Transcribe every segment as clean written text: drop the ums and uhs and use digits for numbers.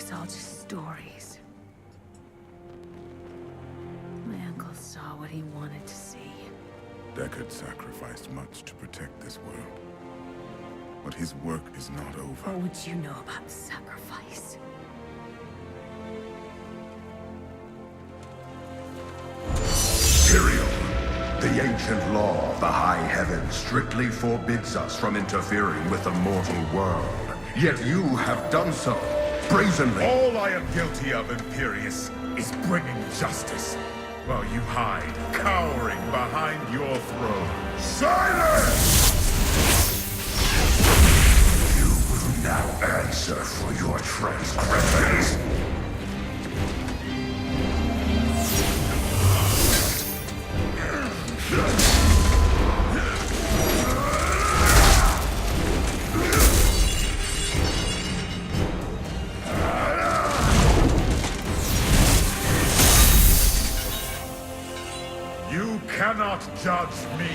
was all just stories. My uncle saw what he wanted to see. Deckard sacrificed much to protect this world. But his work is not over. What would you know about sacrifice? Imperial. The ancient law of the high heavens strictly forbids us from interfering with the mortal world. Yet you have done so, brazenly. All I am guilty of, Imperius, is bringing justice, while you hide, cowering behind your throne. Silence! You will now answer for your transgressions. You cannot judge me.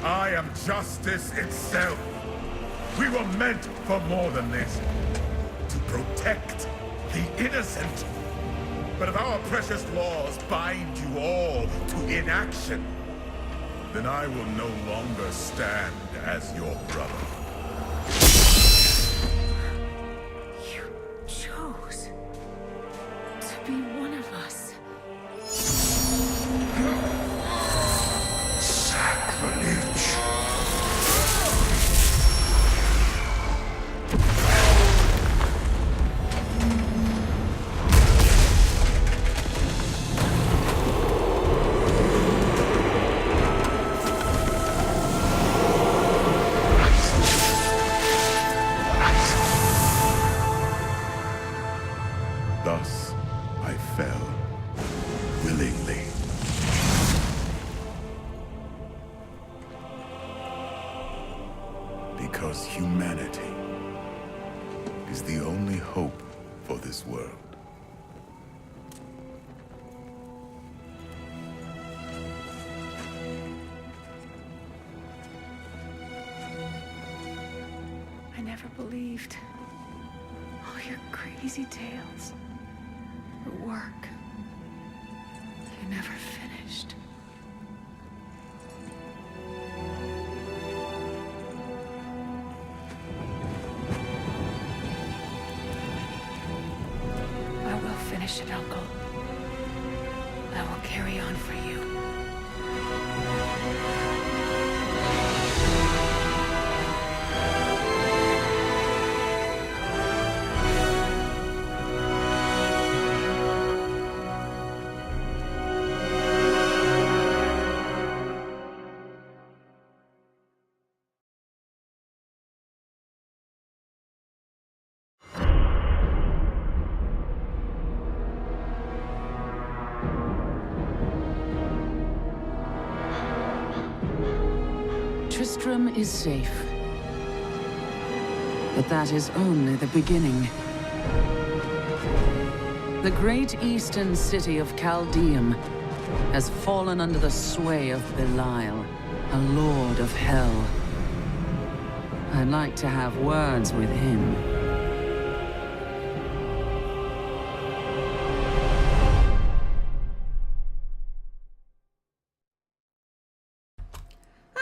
I am justice itself. We were meant for more than this. To protect the innocent. But if our precious laws bind you all to inaction, then I will no longer stand as your brother. You chose to be one of us. Sacrilege. Thus, I fell willingly. Because humanity is the only hope for this world. I never believed all your crazy tales. The work. You never finished. I will finish it, Uncle. I will carry on for you. Tristram is safe. But that is only the beginning. The great eastern city of Caldeum has fallen under the sway of Belial, a lord of hell. I'd like to have words with him.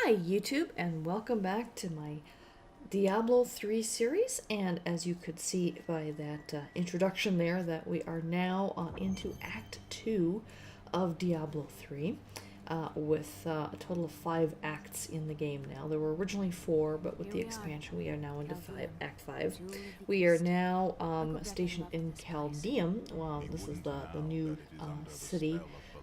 Hi YouTube, and welcome back to my Diablo 3 series. And as you could see by that introduction there, that we are now into Act 2 of Diablo 3 with a total of 5 acts in the game now. There were originally 4, but with the expansion we are now into Act 5. We are now stationed in Caldeum. Well, this is the new city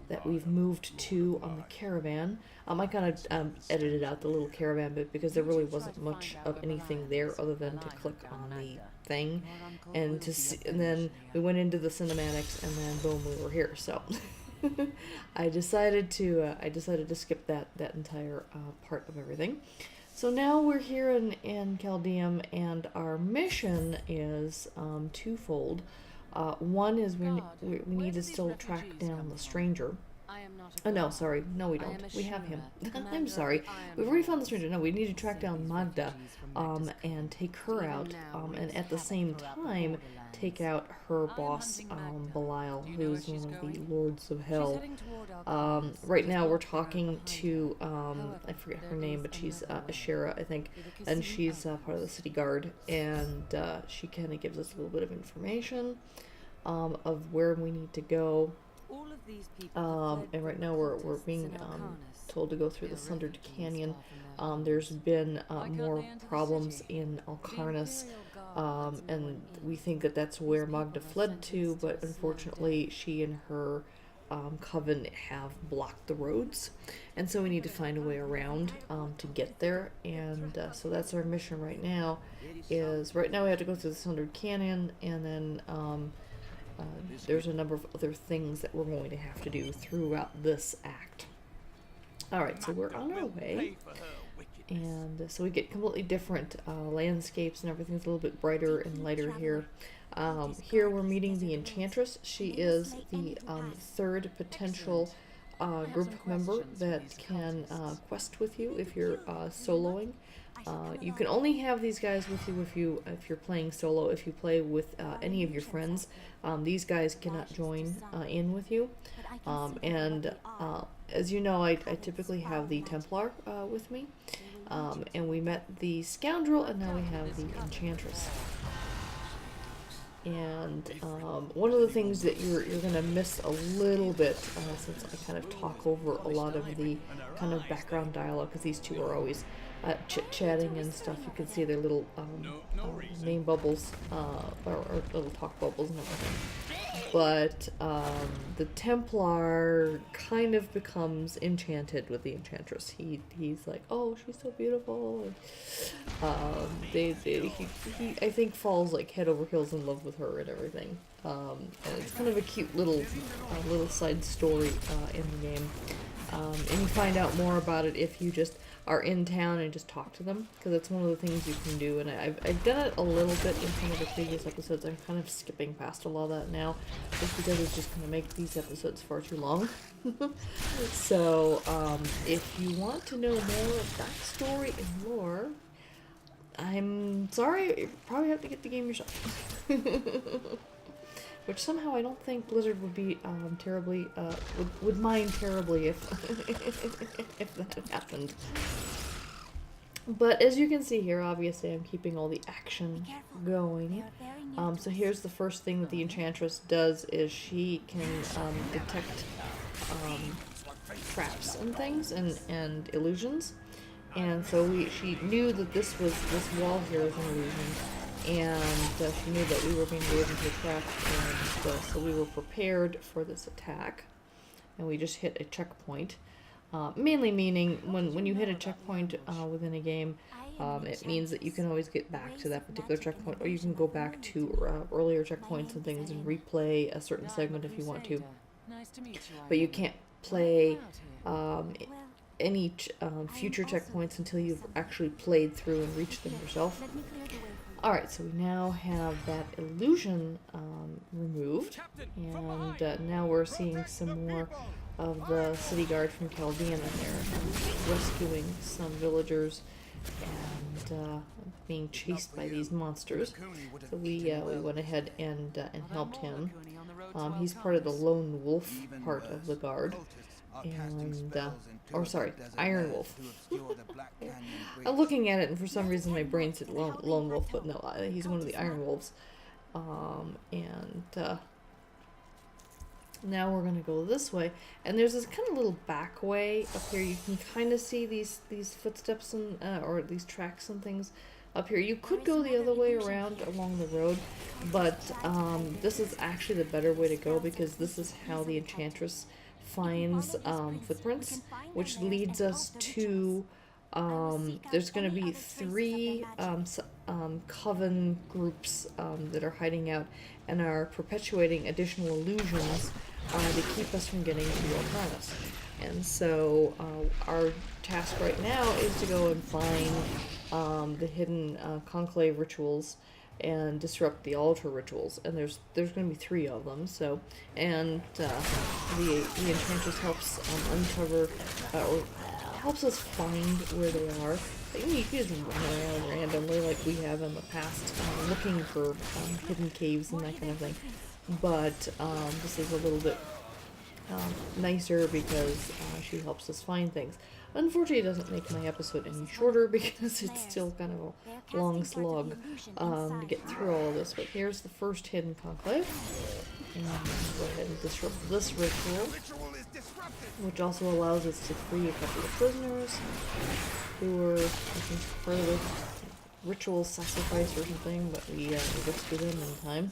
that we've moved to on the caravan. I kind of edited out the little caravan bit because there really wasn't much of anything there other than to click on the thing and to see, and then we went into the cinematics, and then boom, we were here. So I decided to skip that entire part of everything. So now we're here in Caldeum, and our mission is twofold. One is we need to still track down the stranger, Oh no, sorry. No, we don't. We have him. I'm sorry. We've already found the stranger. No, we need to track down Magda, and take her out, and at the same time take out her boss, Belial, who's one of the Lords of Hell. Right now we're talking to, I forget her name, but she's Ashera, I think, and she's part of the city guard, and she kind of gives us a little bit of information of where we need to go. And right now we're being told to go through the Sundered Canyon. There's been more problems in Alcarnus, and we think that that's where Magda fled to, but unfortunately she and her coven have blocked the roads, and so we need to find a way around to get there, and so that's our mission right now. Right now we have to go through the Sundered Canyon, and then there's a number of other things that we're going to have to do throughout this act. Alright, so we're on our way, and so we get completely different landscapes, and everything's a little bit brighter and lighter here. Here we're meeting the Enchantress. She is the third potential group member that can quest with you if you're soloing. You can only have these guys with you if you're playing solo. If you play with any of your friends, these guys cannot join in with you. As you know, I typically have the Templar with me, and we met the Scoundrel, and now we have the Enchantress. And one of the things that you're going to miss a little bit, since I kind of talk over a lot of the kind of background dialogue, because these two are always chit-chatting and stuff. You can see their little name bubbles, or little talk bubbles and everything. But the Templar kind of becomes enchanted with the Enchantress. He's like, oh, she's so beautiful. And, he I think falls like head over heels in love with her and everything. And it's kind of a cute little side story in the game. And you find out more about it if you just are in town and just talk to them, because that's one of the things you can do. And I've done it a little bit in some of the previous episodes. I'm kind of skipping past a lot of that now, just because it's just going to make these episodes far too long. So, if you want to know more backstory and lore, I'm sorry, you probably have to get the game yourself. Which somehow I don't think Blizzard would be terribly would mind terribly if if that happened. But as you can see here, obviously I'm keeping all the action going. So here's the first thing that the Enchantress does is she can detect traps and things and illusions. And so she knew that this wall here was an illusion. And she knew that we were being lured into a trap, and so we were prepared for this attack, and we just hit a checkpoint. Mainly meaning when you hit a checkpoint within a game, it means that you can always get back to that particular checkpoint, or you can go back to earlier checkpoints and things and replay a certain segment if you want to. But you can't play any future checkpoints until you've actually played through and reached them yourself. Alright, so we now have that illusion removed, and now we're seeing some more of the city guard from Caldeum in there, rescuing some villagers and being chased by these monsters. So we went ahead and helped him. He's part of the lone wolf part of the guard. And, Iron Wolf. I'm looking at it, and for some reason my brain said Lone Wolf, but no, he's one of the Iron Wolves. Now we're gonna go this way, and there's this kind of little back way up here. You can kind of see these footsteps and or these tracks and things up here. You could go the other way around along the road, but this is actually the better way to go, because this is how the Enchantress finds footprints, which leads us to there's going to be 3 coven groups that are hiding out and are perpetuating additional illusions to keep us from getting to Alcarnus. And so our task right now is to go and find the hidden conclave rituals and disrupt the altar rituals. And there's going to be 3 of them. So, and the enchantress helps uncover or helps us find where they are. I mean, you can just run around randomly like we have in the past, looking for hidden caves and that kind of thing. But this is a little bit nicer because she helps us find things. Unfortunately, it doesn't make my episode any shorter because it's still kind of a long slog to get through all of this. But here's the first hidden conclave. And go ahead and disrupt this ritual, which also allows us to free a couple of prisoners who were, I think, part of the ritual sacrifice or something, but we rescue them in time.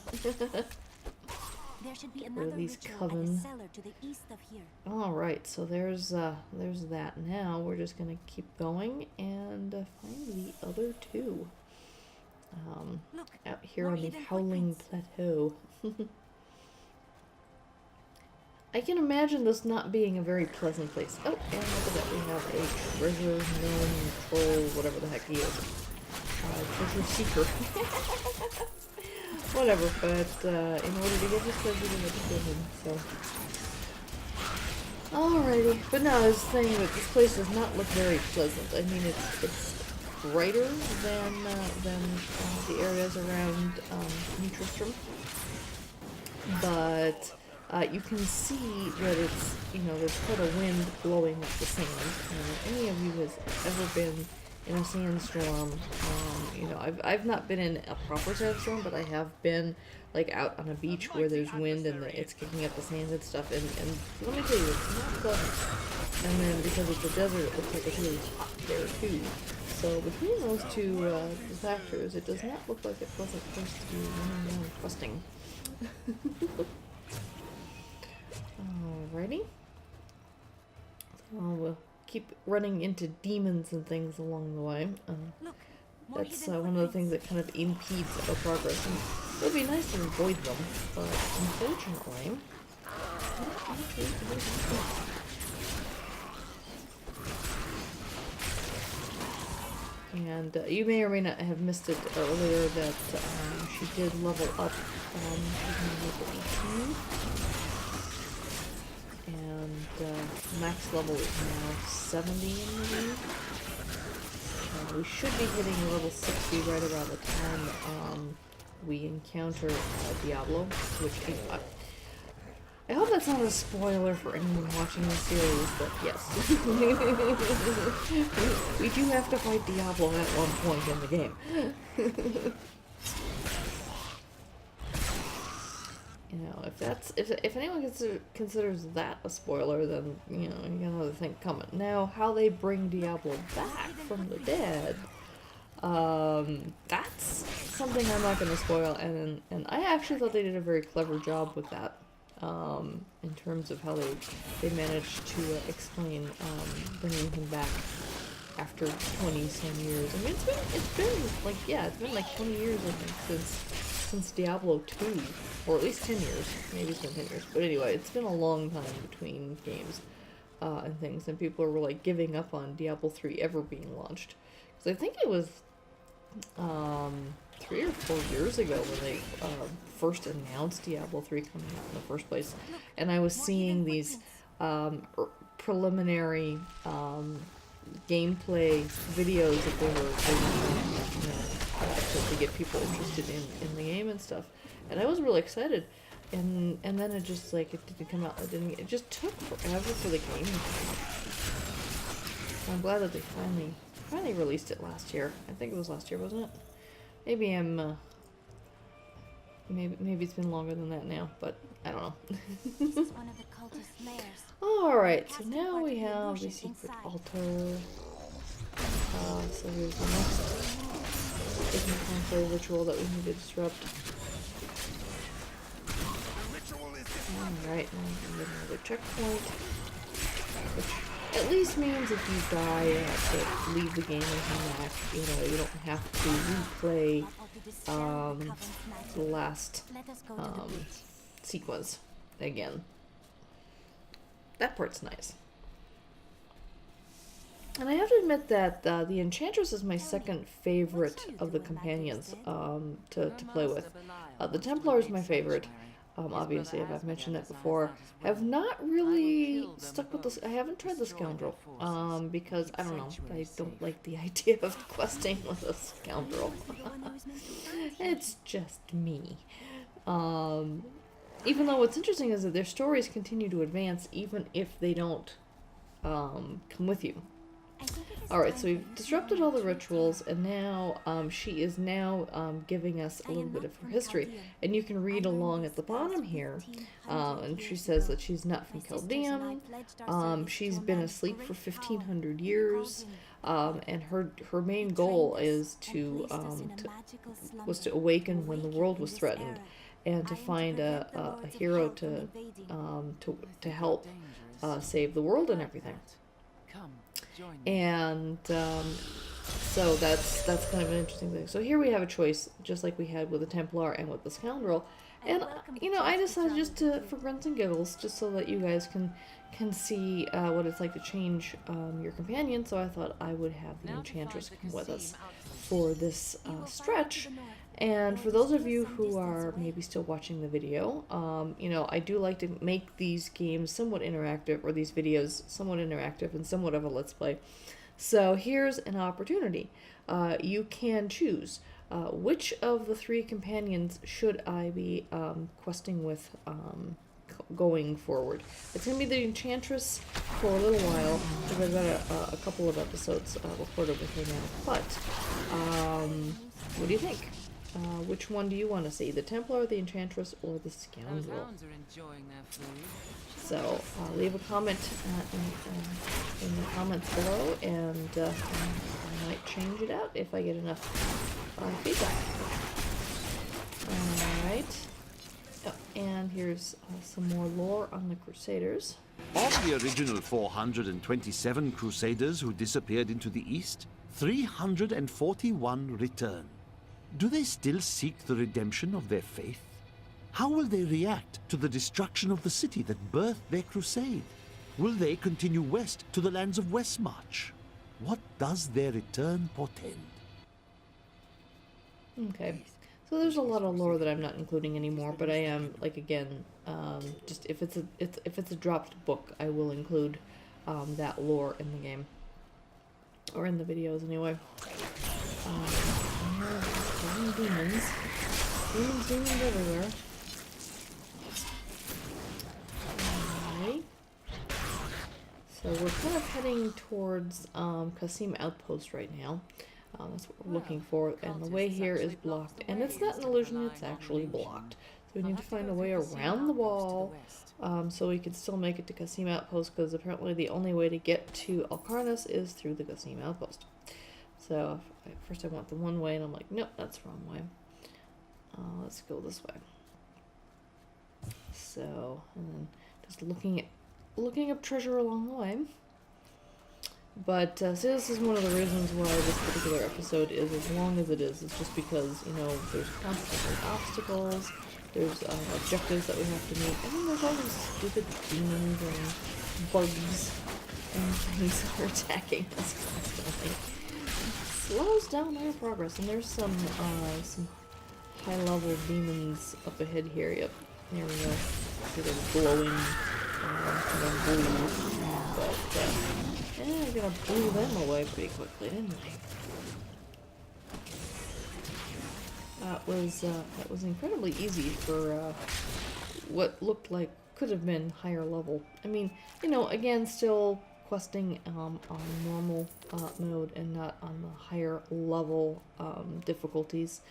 There should be Where another these ritual at coven. the cellar to the east of here. Alright, so there's that. Now we're just gonna keep going and find the other 2. Look, Out here more on the hidden Howling footprints. Plateau. I can imagine this not being a very pleasant place. Oh, and look at that, we have a treasure gnome troll, whatever the heck he is. Treasure seeker. Whatever, but in order to get this treasure, we have to kill him, so. Alrighty, but no, I was saying that this place does not look very pleasant. I mean, it's brighter than the areas around New Tristram, but you can see that it's, you know, there's quite a wind blowing up the sand. And any of you has ever been in a sandstorm, you know, I've not been in a proper sandstorm, but I have been like out on a beach where there's wind and it's kicking up the sand and stuff, and let me tell you, it's not pleasant. And then because it's a desert, it looks like it's really hot there too. So between those 2 factors, it does not look like a pleasant place to be running around questing. Alrighty. So we'll keep running into demons and things along the way. Look, more That's hidden one of the footprints. things that kind of impedes our progress. And it would be nice to avoid them, but unfortunately... And you may or may not have missed it earlier that she did level up. She's now level 18. And max level is now 70 in the game. We should be hitting level 60 right around the time we encounter Diablo, which I hope that's not a spoiler for anyone watching the series, but yes. We do have to fight Diablo at one point in the game. You know, if anyone considers that a spoiler, then, you know, you got another thing coming. Now, how they bring Diablo back from the dead, that's something I'm not going to spoil, and I actually thought they did a very clever job with that, in terms of how they managed to explain bringing him back after 20-some years. I mean, it's been like 20 years, I think, since Diablo 2, or at least 10 years. Maybe it's been 10 years. But anyway, it's been a long time between games and things, and people were like giving up on Diablo 3 ever being launched. Because I think it was 3 or 4 years ago when they first announced Diablo 3 coming out in the first place. And I was seeing these preliminary gameplay videos that they were to get people interested in the game and stuff, and I was really excited, and then it just like it didn't come out. It just took forever for the game to come out. I'm glad that they finally released it last year. I think it was last year, wasn't it? Maybe maybe it's been longer than that now, but I don't know. This is one of the cultist lairs. Alright, so now we have the secret altar. So here's the next hidden conclave ritual that we need to disrupt. Alright, now we get another checkpoint. Which at least means if you die, you have to leave the game and come back. You know, you don't have to replay the last sequence again. That part's nice. And I have to admit that the Enchantress is my second favorite of the companions to play with. The Templar is my favorite. Obviously, if I've mentioned that before, I have not really stuck with this. I haven't tried the Scoundrel because I don't know. I don't like the idea of questing with a Scoundrel. It's just me. Even though what's interesting is that their stories continue to advance even if they don't come with you. Alright, so we've disrupted all the rituals, and now she is now giving us a little bit of her history. And you can read along at the bottom here, and she says that she's not from Caldeum, she's been asleep for 1,500 years, and her main goal is was to awaken when the world was threatened, and to find a hero to help save the world and everything. And so that's kind of an interesting thing. So here we have a choice, just like we had with the Templar and with the Scoundrel. And you know, I decided just for grunts and giggles, just so that you guys can see what it's like to change your companion. So I thought I would have the Enchantress come with us for this stretch. And for those of you who are maybe still watching the video, you know, I do like to make these games somewhat interactive, or these videos somewhat interactive and somewhat of a let's play. So here's an opportunity. You can choose which of the 3 companions should I be questing with going forward. It's going to be the Enchantress for a little while, because I've got a couple of episodes recorded with her now. But what do you think? Which one do you want to see? The Templar, the Enchantress, or the Scoundrel? So leave a comment in the comments below, and I might change it out if I get enough feedback. Alright. Oh, and here's some more lore on the Crusaders. Of the original 427 Crusaders who disappeared into the East, 341 return. Do they still seek the redemption of their faith? How will they react to the destruction of the city that birthed their crusade? Will they continue west to the lands of Westmarch? What does their return portend? Okay, so there's a lot of lore that I'm not including anymore, but I am, like, again, just if it's a dropped book, I will include that lore in the game, or in the videos anyway. Demons everywhere. Alright. So we're kind of heading towards Qasim Outpost right now. That's what we're looking for, and the way here is blocked. And it's not an illusion, it's actually blocked. So we need to find a way around the wall, so we can still make it to Qasim Outpost, because apparently the only way to get to Alcarnus is through the Qasim Outpost. So at first I went the one way, and I'm like, nope, that's the wrong way. Let's go this way. So, and then just looking up treasure along the way. But so this is one of the reasons why this particular episode is as long as it is. It's just because, you know, there's constantly obstacles, there's objectives that we have to meet, and then there's all these stupid demons and bugs and things that are attacking us constantly. Slows down our progress, and there's some high-level demons up ahead here. Yep, there we go. See those glowing kind of blue, but I'm gonna blew them away pretty quickly, didn't I? That was incredibly easy for what looked like could have been higher level. I mean, you know, again, still questing on normal mode and not on the higher level difficulties.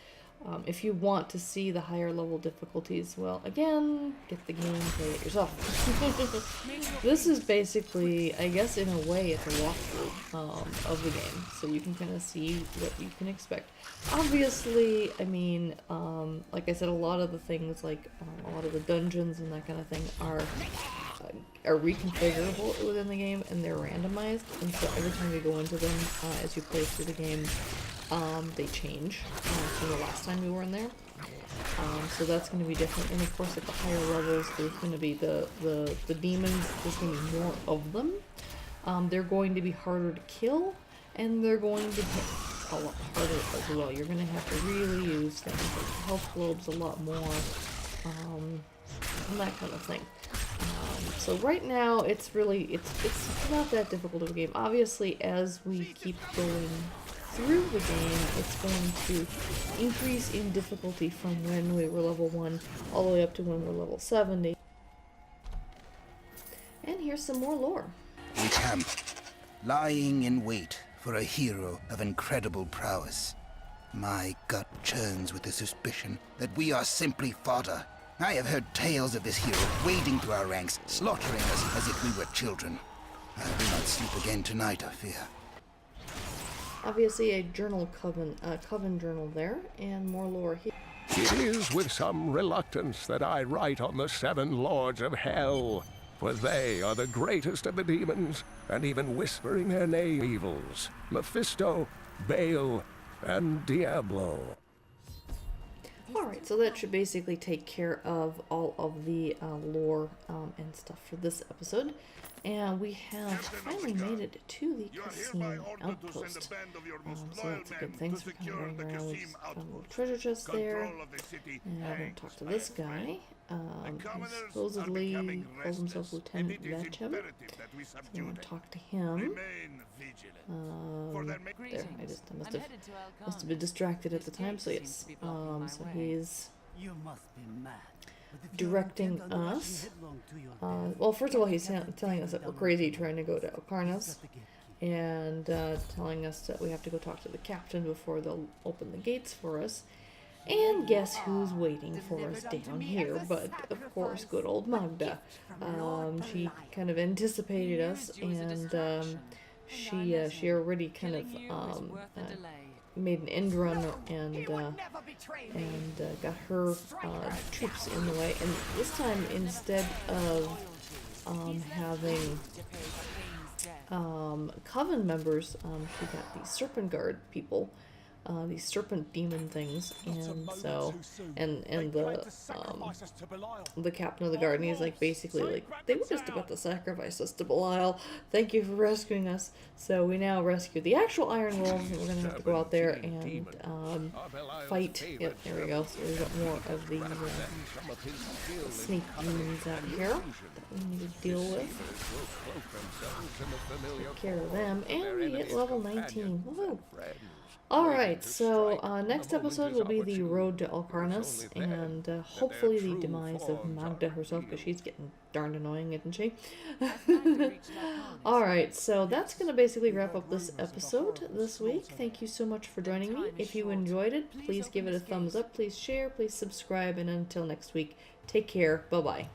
If you want to see the higher level difficulties, well, again, get the game and play it yourself. This is basically, I guess in a way, it's a walkthrough of the game, so you can kind of see what you can expect. Obviously, I mean, like I said, a lot of the things, like a lot of the dungeons and that kind of thing are reconfigurable within the game, and they're randomized, and so every time you go into them as you play through the game, they change from the last time we were in there. So that's going to be different, and of course at the higher levels there's going to be the demons, there's going to be more of them. they're going to be harder to kill, and they're going to hit a lot harder as well. You're going to have to really use things like health globes a lot more, and that kind of thing. So right now, it's not that difficult of a game. Obviously, as we keep going through the game, it's going to increase in difficulty from when we were level 1 all the way up to when we're level 70. And here's some more lore. We camp, lying in wait for a hero of incredible prowess. My gut churns with the suspicion that we are simply fodder. I have heard tales of this hero wading through our ranks, slaughtering us as if we were children. I will not sleep again tonight, I fear. Obviously a journal coven journal there, and more lore here. It is with some reluctance that I write on the 7 lords of hell, for they are the greatest of the demons, and even whispering their name evils: Mephisto, Baal, and Diablo. Alright, so that should basically take care of all of the lore and stuff for this episode. And we have finally made it to the casino outpost. So that's a good thing. So we're kind of going around. We found a little treasure chest there. And I'm going to talk to this guy. He supposedly calls himself Lieutenant Vetchem. So I'm going to talk to him. There, I must have been distracted at the time, so yes. So he's directing us. Well, first of all, he's telling us that we're crazy trying to go to Alcarnas, and telling us that we have to go talk to the captain before they'll open the gates for us. And guess who's waiting for us down here? But of course, good old Magda. She kind of anticipated us, and she already kind of made an end run and got her troops in the way. And this time, instead of having coven members, she got these serpent guard people. These serpent demon things, and so and the captain of the guard, and he's like basically like, they were just about to sacrifice us to Belial. Thank you for rescuing us. So we now rescue the actual Iron Wolves, and we're gonna have to go out there and fight. Yep, there we go. So we've got more of the snake demons out here that we need to deal with. Take care of them, and we hit level 19. Woohoo! Alright, so next episode will be the road to Alcarnas, and hopefully the demise of Magda herself, because she's getting darned annoying, isn't she? Alright, so that's going to basically wrap up this episode this week. Thank you so much for joining me. If you enjoyed it, please give it a thumbs up, please share, please subscribe, and until next week, take care, bye-bye.